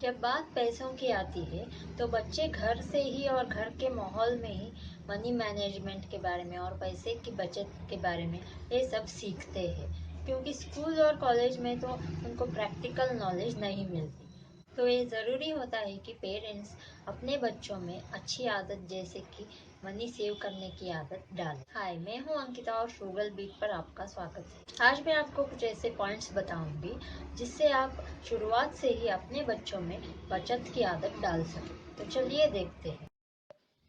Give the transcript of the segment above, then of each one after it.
जब बात पैसों की आती है तो बच्चे घर से ही और घर के माहौल में ही मनी मैनेजमेंट के बारे में और पैसे की बचत के बारे में ये सब सीखते हैं, क्योंकि स्कूल और कॉलेज में तो उनको प्रैक्टिकल नॉलेज नहीं मिलती। तो ये ज़रूरी होता है कि पेरेंट्स अपने बच्चों में अच्छी आदत जैसे कि मनी सेव करने की आदत डालें। हाय, मैं हूँ अंकिता और फ्रूगल बीट पर आपका स्वागत है। आज मैं आपको कुछ ऐसे पॉइंट्स बताऊंगी जिससे आप शुरुआत से ही अपने बच्चों में बचत की आदत डाल सकें। तो चलिए देखते हैं।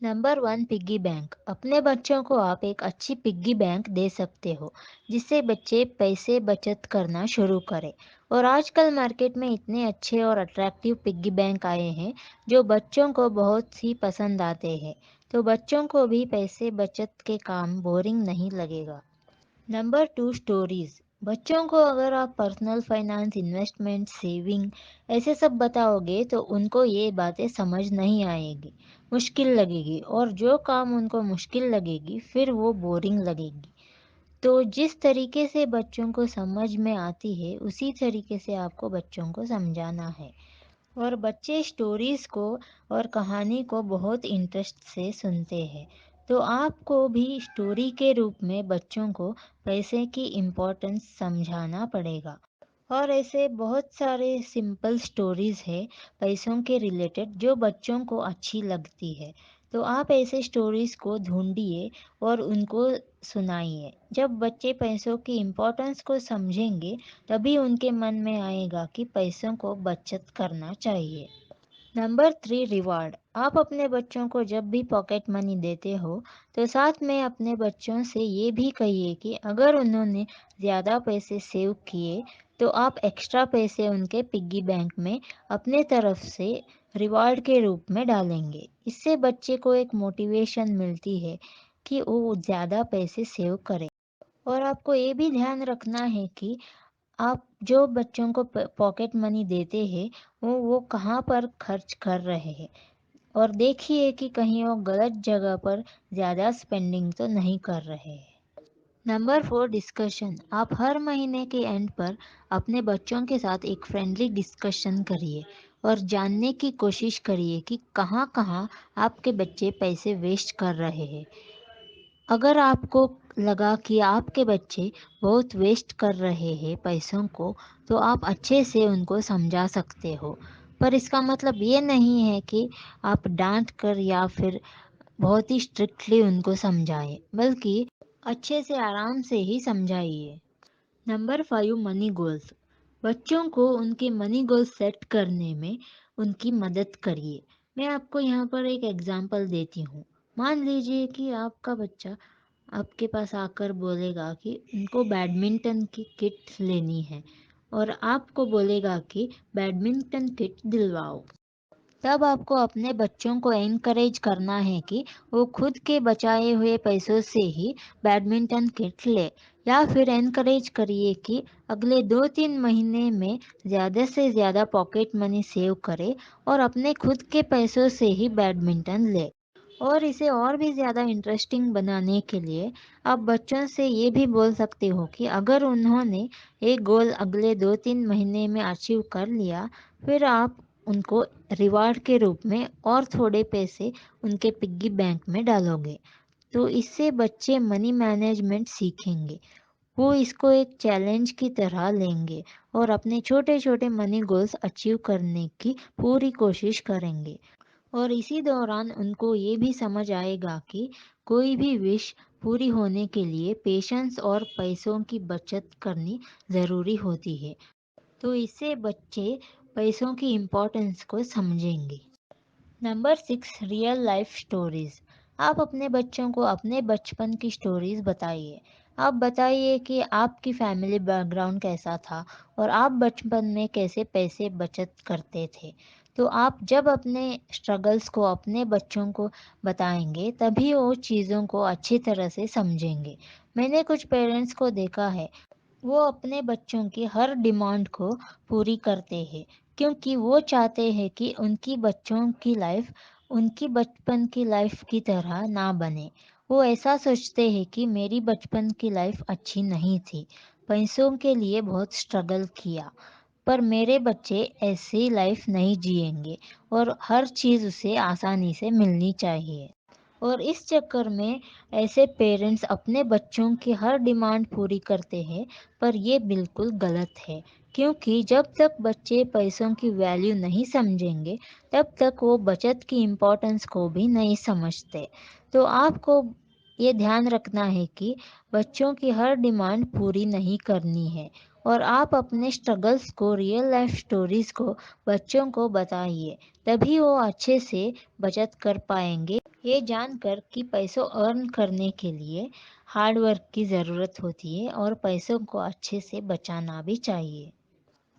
Number 1, piggy bank. अपने बच्चों को आप एक अच्छी पिग्गी बैंक दे सकते हो जिससे बच्चे पैसे बचत करना शुरू करें। और आजकल मार्केट में इतने अच्छे और अट्रैक्टिव पिग्गी बैंक आए हैं जो बच्चों को बहुत ही पसंद आते हैं, तो बच्चों को भी पैसे बचत के काम बोरिंग नहीं लगेगा। Number 2, stories. बच्चों को अगर आप पर्सनल फाइनेंस, इन्वेस्टमेंट, सेविंग ऐसे सब बताओगे तो उनको ये बातें समझ नहीं आएगी, मुश्किल लगेगी, और जो काम उनको मुश्किल लगेगी फिर वो बोरिंग लगेगी। तो जिस तरीके से बच्चों को समझ में आती है उसी तरीके से आपको बच्चों को समझाना है। और बच्चे स्टोरीज को और कहानी को बहुत इंटरेस्ट से सुनते हैं, तो आपको भी स्टोरी के रूप में बच्चों को पैसे की इम्पोर्टेंस समझाना पड़ेगा। और ऐसे बहुत सारे सिंपल स्टोरीज है पैसों के रिलेटेड जो बच्चों को अच्छी लगती है, तो आप ऐसे स्टोरीज को ढूंढिए और उनको सुनाइए। जब बच्चे पैसों की इम्पोर्टेंस को समझेंगे तभी उनके मन में आएगा कि पैसों को बचत करना चाहिए। Number 3, reward. आप अपने बच्चों को जब भी पॉकेट मनी देते हो तो साथ में अपने बच्चों से ये भी कहिए कि अगर उन्होंने ज़्यादा पैसे सेव किए तो आप एक्स्ट्रा पैसे उनके पिग्गी बैंक में अपने तरफ से रिवार्ड के रूप में डालेंगे। इससे बच्चे को एक मोटिवेशन मिलती है कि वो ज़्यादा पैसे सेव करे। और आपको ये भी ध्यान रखना है कि आप जो बच्चों को पॉकेट मनी देते हैं वो कहाँ पर खर्च कर रहे हैं, और देखिए कि कहीं वो गलत जगह पर ज़्यादा स्पेंडिंग तो नहीं कर रहे हैं। Number 4, discussion. आप हर महीने के एंड पर अपने बच्चों के साथ एक फ्रेंडली डिस्कशन करिए और जानने की कोशिश करिए कि कहाँ कहाँ आपके बच्चे पैसे वेस्ट कर रहे हैं। अगर आपको लगा कि आपके बच्चे बहुत वेस्ट कर रहे हैं पैसों को, तो आप अच्छे से उनको समझा सकते हो। पर इसका मतलब ये नहीं है कि आप डांट कर या फिर बहुत ही स्ट्रिक्टली उनको समझाएं, बल्कि अच्छे से आराम से ही समझाइए। Number 5, money goals. बच्चों को उनके मनी गोल्स सेट करने में उनकी मदद करिए। मैं आपको यहाँ पर एक एग्जांपल देती हूँ। मान लीजिए कि आपका बच्चा आपके पास आकर बोलेगा कि उनको बैडमिंटन की किट लेनी है, और आपको बोलेगा कि बैडमिंटन किट दिलवाओ। तब आपको अपने बच्चों को एनकरेज करना है कि वो खुद के बचाए हुए पैसों से ही बैडमिंटन किट ले, या फिर एनकरेज करिए कि अगले 2-3 महीने में ज़्यादा से ज़्यादा पॉकेट मनी सेव करे और अपने खुद के पैसों से ही बैडमिंटन ले। और इसे और भी ज़्यादा इंटरेस्टिंग बनाने के लिए आप बच्चों से ये भी बोल सकते हो कि अगर उन्होंने एक गोल अगले 2-3 महीने में अचीव कर लिया, फिर आप उनको रिवार्ड के रूप में और थोड़े पैसे उनके पिग्गी बैंक में डालोगे। तो इससे बच्चे मनी मैनेजमेंट सीखेंगे। वो इसको एक चैलेंज की तरह लेंगे और अपने छोटे छोटे मनी गोल्स अचीव करने की पूरी कोशिश करेंगे। और इसी दौरान उनको ये भी समझ आएगा कि कोई भी विश पूरी होने के लिए पेशेंस और पैसों की बचत करनी ज़रूरी होती है। तो इससे बच्चे पैसों की इम्पोर्टेंस को समझेंगे। Number 6, real life stories. आप अपने बच्चों को अपने बचपन की स्टोरीज बताइए। आप बताइए कि आपकी फैमिली बैकग्राउंड कैसा था और आप बचपन में कैसे पैसे बचत करते थे। तो आप जब अपने स्ट्रगल्स को अपने बच्चों को बताएंगे तभी वो चीज़ों को अच्छी तरह से समझेंगे। मैंने कुछ पेरेंट्स को देखा है, वो अपने बच्चों की हर डिमांड को पूरी करते हैं, क्योंकि वो चाहते हैं कि उनकी बच्चों की लाइफ उनकी बचपन की लाइफ की तरह ना बने। वो ऐसा सोचते हैं कि मेरी बचपन की लाइफ अच्छी नहीं थी, पैसों के लिए बहुत स्ट्रगल किया, پر میرے بچے ایسی لائف نہیں جئیں گے اور ہر چیز اسے آسانی سے ملنی چاہیے۔ اور اس چکر میں ایسے پیرنٹس اپنے بچوں کی ہر ڈیمانڈ پوری کرتے ہیں، پر یہ بالکل غلط ہے، کیونکہ جب تک بچے پیسوں کی ویلیو نہیں سمجھیں گے تب تک وہ بچت کی امپورٹنس کو بھی نہیں سمجھتے۔ تو آپ کو یہ دھیان رکھنا ہے کہ بچوں کی ہر ڈیمانڈ پوری نہیں کرنی ہے، اور آپ اپنے اسٹرگلس کو، ریئل لائف سٹوریز کو بچوں کو بتائیے، تبھی وہ اچھے سے بچت کر پائیں گے۔ یہ جان کر کہ پیسوں ارن کرنے کے لیے ہارڈ ورک کی ضرورت ہوتی ہے اور پیسوں کو اچھے سے بچانا بھی چاہیے۔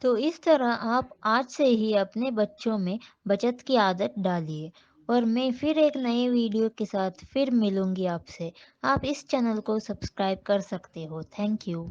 تو اس طرح آپ آج سے ہی اپنے بچوں میں بچت کی عادت ڈالیے، اور میں پھر ایک نئے ویڈیو کے ساتھ پھر ملوں گی آپ سے۔ آپ اس چینل کو سبسکرائب کر سکتے ہو۔ Thank you.